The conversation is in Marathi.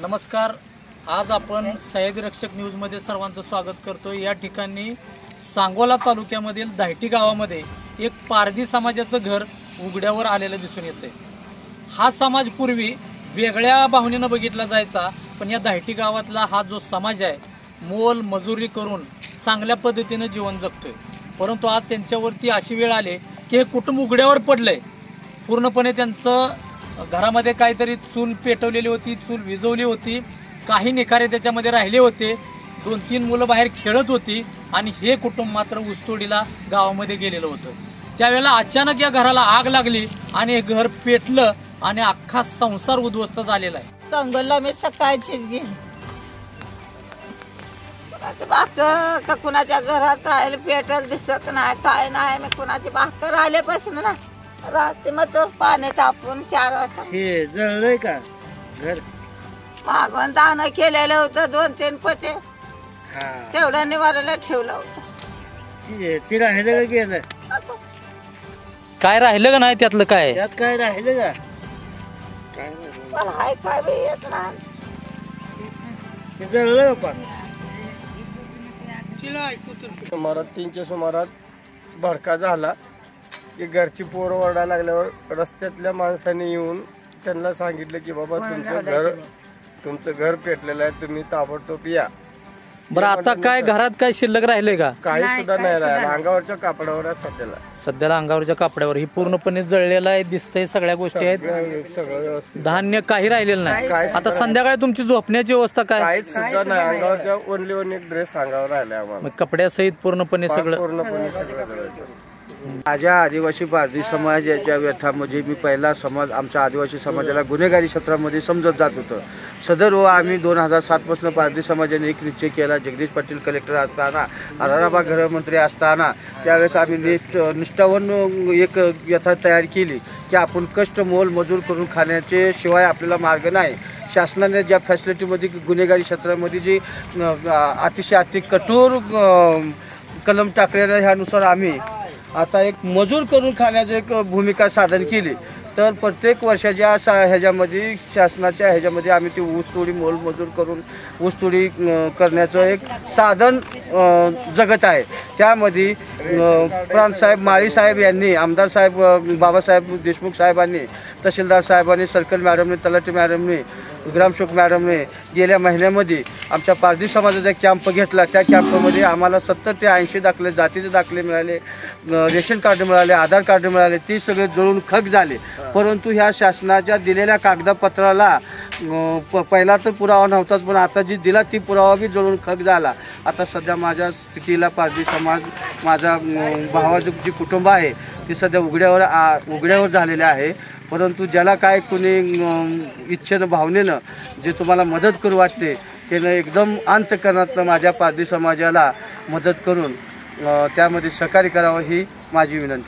नमस्कार। आज आपण सह्याद्री रक्षक न्यूजमध्ये सर्वांचं स्वागत करतो। या ठिकाणी सांगोला तालुक्यामधील दाहटी गावामध्ये एक पारधी समाजाचं घर उघड्यावर आलेलं दिसून येते। हा समाज पूर्वी वेगळ्या भावनेने बघितला जायचा, पण या दाहटी गावातला हा जो समाज आहे मोल मजुरी करून चांगल्या पद्धतीने जीवन जगतोय। परंतु आज त्यांच्यावरती अशी वेळ आली की हे कुटुंब उघड्यावर पडलंय। पूर्णपणे त्यांचं घरामध्ये काहीतरी चूल पेटवलेली होती, चूल विझवली होती, काही निखारे त्याच्यामध्ये राहिले होते, 2-3 मुलं बाहेर खेळत होती आणि हे कुटुंब मात्र ऊसतोडीला गावामध्ये गेलेलं होतं। त्यावेळेला अचानक या घराला आग लागली आणि हे घर पेटलं आणि अख्खा संसार उद्ध्वस्त झालेला आहे। सांगोला मी सकाळचीच गेली, कुणाची भाकर का कुणाच्या घरात काय पेटल दिसत नाही, काय नाही। मी कुणाची भाकर आल्यापासून ना रात्री मग तो पाणी तापून 4 वाजता हे जळलंय का घर? मागून दाणं केलेलं होतं, 2-3 पोते हा तेवढं निवारायला ठेवलं होतं। ते राहिलं का गेलं? काय राहिलं का नाही त्यातलं? काय त्यात काय राहिलं का? काय राहिलं? मला हाय काय बी येत नाही। ते जळलं का पण? सुमारात 3च्या सुमारात भडका झाला की घरची पोरं ओरडायला लागल्यावर रस्त्यातल्या माणसाने येऊन त्यांना सांगितलं की बाबा तुमचं घर पेटलेलं आहे, तुम्ही ताबडतोब या। बरं, आता काय घरात काय शिल्लक राहिले का? काही सुद्धा नाही राहिलं, अंगावरच्या कापडावर आहे सध्याला अंगावरच्या कापड्यावर ही पूर्णपणे जळलेलं आहे, दिसतंय, सगळ्या गोष्टी आहेत, सगळं व्यवस्थित, धान्य काही राहिलेलं नाही। आता संध्याकाळी तुमची झोपण्याची व्यवस्था काय? काहीच सुद्धा नाही, अंगावरच्या ओनली एक ड्रेस अंगावर राहिलाय आम्हाला, कपड्यासहित पूर्णपणे सगळं सगळं। माझ्या आदिवासी पारधी समाजाच्या व्यथा म्हणजे मी पहिला समाज आमच्या आदिवासी समाजाला गुन्हेगारी क्षेत्रामध्ये समजत जात होतं। सदर व आम्ही 2007 पासून पारधी समाजाने एक निश्चय केला। जगदीश पाटील कलेक्टर असताना, आराराबा गृहमंत्री असताना त्यावेळेस आम्ही निष्ठावून एक व्यथा तयार केली की आपण कष्ट मोल मजूर करून खाण्याचे शिवाय आपल्याला मार्ग नाही। शासनाने ज्या फॅसिलिटीमध्ये गुन्हेगारी क्षेत्रामध्ये जी अतिशय कठोर कलम टाकलेल्या ह्यानुसार आम्ही आता एक मजूर करून खाण्याची एक भूमिका साधन केली। तर प्रत्येक वर्षाच्या ह्याच्यामध्ये शासनाच्या ह्याच्यामध्ये आम्ही ती ऊसतोडी मोल मजूर करून ऊसतोडी करण्याचं एक साधन जगत आहे। त्यामध्ये प्रांतसाहेब माळीसाहेब यांनी, आमदार साहेब बाबासाहेब देशमुख साहेबांनी, तहसीलदार साहेबांनी, सर्कल मॅडमने, तलाठी मॅडमने, ग्रामसेवक मॅडमने गेल्या महिन्यामध्ये आमच्या पारधी समाजाचा कॅम्प घेतला। त्या कॅम्पमध्ये आम्हाला 70 ते 80 दाखले, जातीचे दाखले मिळाले, रेशन कार्ड मिळाले, आधार कार्ड मिळाले, ते सगळे जळून खाक झाले। परंतु ह्या शासनाच्या दिलेल्या कागदपत्राला पहिला तर पुरावा नव्हताच, पण आता जी दिला ती पुरावा बी जळून खाक झाला। आता सध्या माझ्या स्थितीला पारधी समाज, माझा भावाचं जे कुटुंब आहे ते सध्या उघड्यावर झालेले आहे। परंतु ज्याला काय कोणी इच्छेनं भावनेनं जे तुम्हाला मदत करू वाटते त्यानं एकदम अंतःकरणातनं माझ्या पारधी समाजाला मदत करून त्यामध्ये सहकार्य करावं ही माझी विनंती आहे।